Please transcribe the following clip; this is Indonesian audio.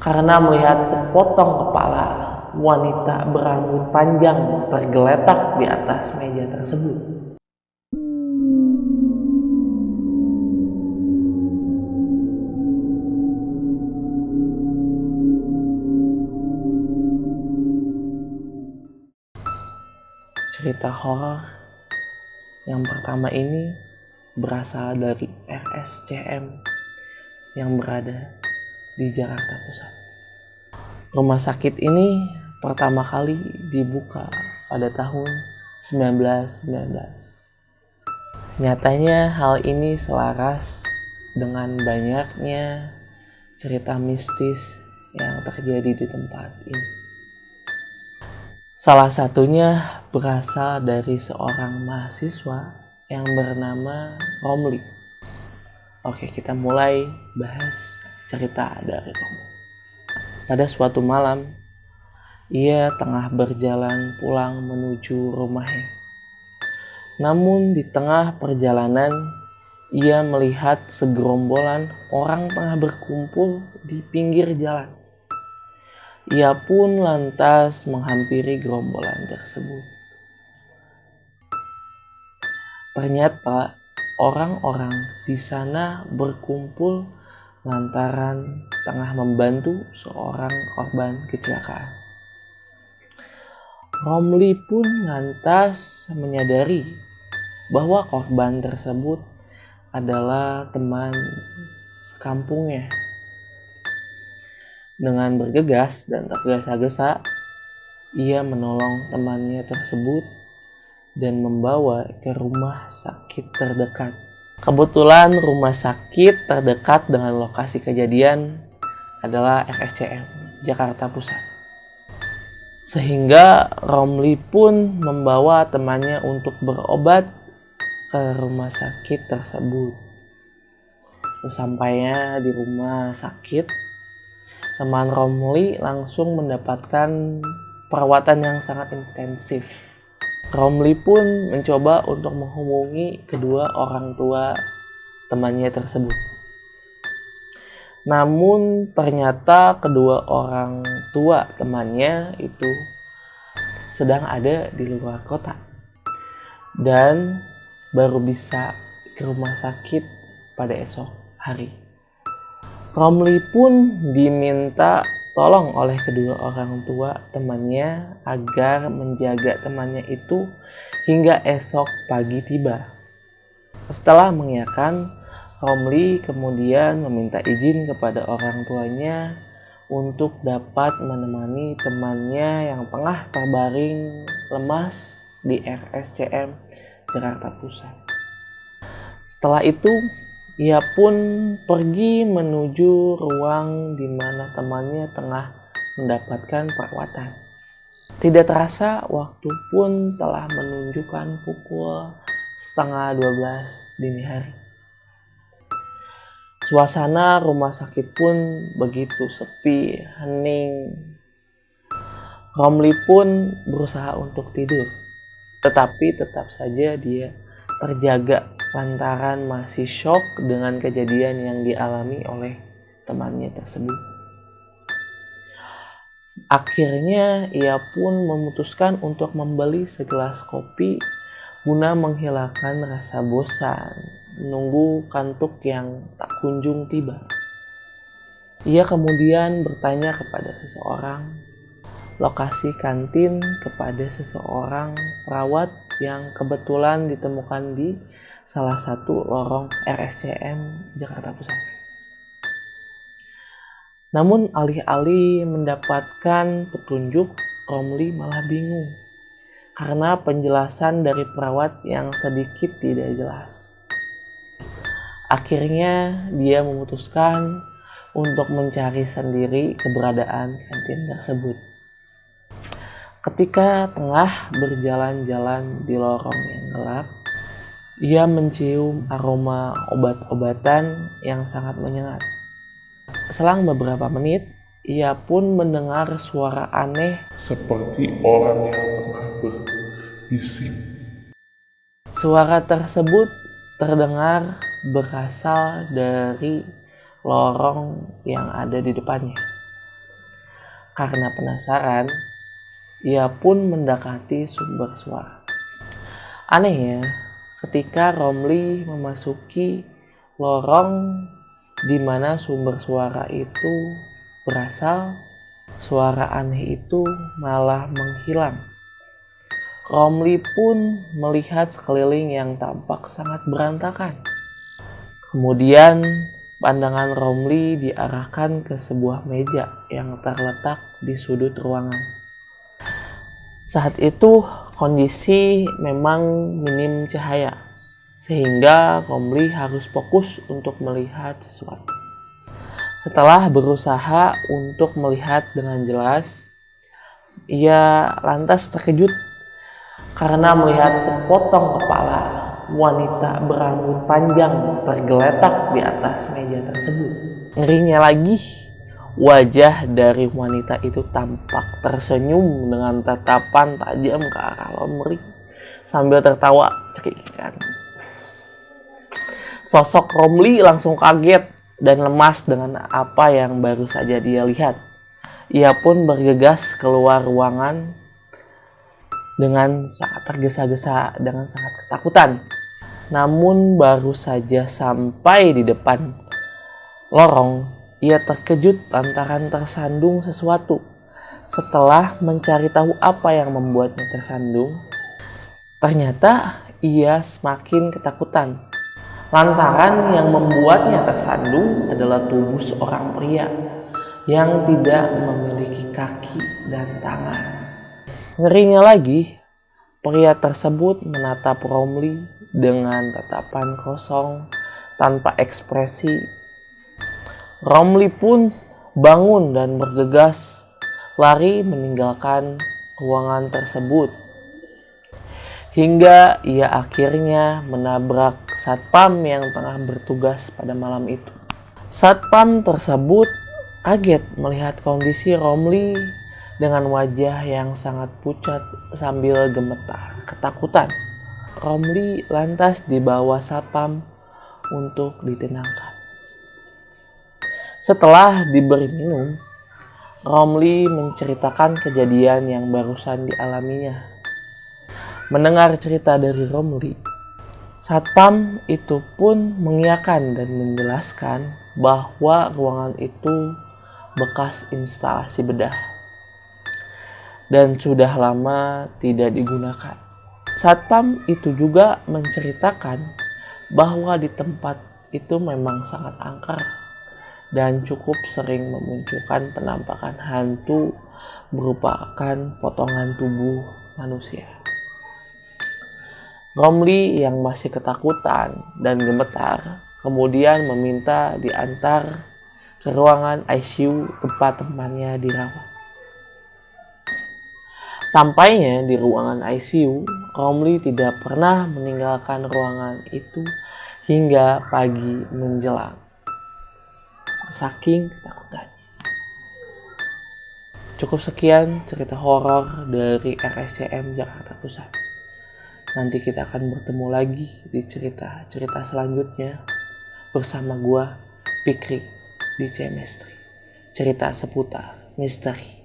karena melihat sepotong kepala wanita berambut panjang tergeletak di atas meja tersebut. Cerita horor yang pertama ini berasal dari RSCM yang berada di Jakarta Pusat. Rumah sakit ini pertama kali dibuka pada tahun 1919. Nyatanya hal ini selaras dengan banyaknya cerita mistis yang terjadi di tempat ini. Salah satunya berasal dari seorang mahasiswa yang bernama Romli. Oke, kita mulai bahas cerita dari Romli. Pada suatu malam, ia tengah berjalan pulang menuju rumahnya. Namun di tengah perjalanan, ia melihat segerombolan orang tengah berkumpul di pinggir jalan. Ia pun lantas menghampiri gerombolan tersebut. Ternyata orang-orang di sana berkumpul lantaran tengah membantu seorang korban kecelakaan. Romli pun lantas menyadari bahwa korban tersebut adalah teman sekampungnya. Dengan bergegas dan tergesa-gesa, ia menolong temannya tersebut dan membawa ke rumah sakit terdekat. Kebetulan rumah sakit terdekat dengan lokasi kejadian adalah RSCM, Jakarta Pusat. Sehingga Romli pun membawa temannya untuk berobat ke rumah sakit tersebut. Sesampainya di rumah sakit, teman Romli langsung mendapatkan perawatan yang sangat intensif. Romli pun mencoba untuk menghubungi kedua orang tua temannya tersebut. Namun ternyata kedua orang tua temannya itu sedang ada di luar kota dan baru bisa ke rumah sakit pada esok hari. Romli pun diminta tolong oleh kedua orang tua temannya agar menjaga temannya itu hingga esok pagi tiba. Setelah mengiyakan, Romli kemudian meminta izin kepada orang tuanya untuk dapat menemani temannya yang tengah terbaring lemas di RSCM Jakarta Pusat. Setelah itu, ia pun pergi menuju ruang di mana temannya tengah mendapatkan perawatan. Tidak terasa waktu pun telah menunjukkan pukul 11:30 dini hari. Suasana rumah sakit pun begitu sepi, hening. Romli pun berusaha untuk tidur, tetapi tetap saja dia terjaga lantaran masih shock dengan kejadian yang dialami oleh temannya tersebut. Akhirnya ia pun memutuskan untuk membeli segelas kopi guna menghilangkan rasa bosan menunggu kantuk yang tak kunjung tiba. Ia kemudian bertanya kepada seseorang lokasi kantin kepada seseorang perawat yang kebetulan ditemukan di salah satu lorong RSCM Jakarta Pusat. Namun alih-alih mendapatkan petunjuk, Romli malah bingung karena penjelasan dari perawat yang sedikit tidak jelas. Akhirnya dia memutuskan untuk mencari sendiri keberadaan kantin tersebut. Ketika tengah berjalan-jalan di lorong yang gelap, ia mencium aroma obat-obatan yang sangat menyengat. Selang beberapa menit, ia pun mendengar suara aneh seperti orang yang tengah berbisik. Suara tersebut terdengar berasal dari lorong yang ada di depannya. Karena penasaran, ia pun mendekati sumber suara. Anehnya, ketika Romli memasuki lorong di mana sumber suara itu berasal, suara aneh itu malah menghilang. Romli pun melihat sekeliling yang tampak sangat berantakan. Kemudian pandangan Romli diarahkan ke sebuah meja yang terletak di sudut ruangan. Saat itu kondisi memang minim cahaya, sehingga Romli harus fokus untuk melihat sesuatu. Setelah berusaha untuk melihat dengan jelas, ia lantas terkejut karena melihat sepotong kepala wanita berambut panjang tergeletak di atas meja tersebut. Ngerinya lagi, wajah dari wanita itu tampak tersenyum dengan tatapan tajam ke arah Romli sambil tertawa cekikikan. Sosok Romli langsung kaget dan lemas dengan apa yang baru saja dia lihat. Ia pun bergegas keluar ruangan dengan sangat tergesa-gesa, dengan sangat ketakutan. Namun baru saja sampai di depan lorong, ia terkejut lantaran tersandung sesuatu. Setelah mencari tahu apa yang membuatnya tersandung, ternyata ia semakin ketakutan. Lantaran yang membuatnya tersandung adalah tubuh seorang pria yang tidak memiliki kaki dan tangan. Ngerinya lagi, pria tersebut menatap Romli dengan tatapan kosong tanpa ekspresi. Romli pun bangun dan bergegas lari meninggalkan ruangan tersebut. Hingga ia akhirnya menabrak satpam yang tengah bertugas pada malam itu. Satpam tersebut kaget melihat kondisi Romli dengan wajah yang sangat pucat sambil gemetar ketakutan. Romli lantas dibawa satpam untuk ditenangkan. Setelah diberi minum, Romli menceritakan kejadian yang barusan dialaminya. Mendengar cerita dari Romli, satpam itu pun mengiyakan dan menjelaskan bahwa ruangan itu bekas instalasi bedah dan sudah lama tidak digunakan. Satpam itu juga menceritakan bahwa di tempat itu memang sangat angker dan cukup sering memunculkan penampakan hantu merupakan potongan tubuh manusia. Romli yang masih ketakutan dan gemetar kemudian meminta diantar ke ruangan ICU tempat temannya dirawat. Sampainya di ruangan ICU, Romli tidak pernah meninggalkan ruangan itu hingga pagi menjelang. Saking ketakutannya. Cukup sekian cerita horor dari RSCM Jakarta Pusat. Nanti kita akan bertemu lagi di cerita-cerita selanjutnya bersama gua, Fikri, di C Misteri. Cerita seputar misteri.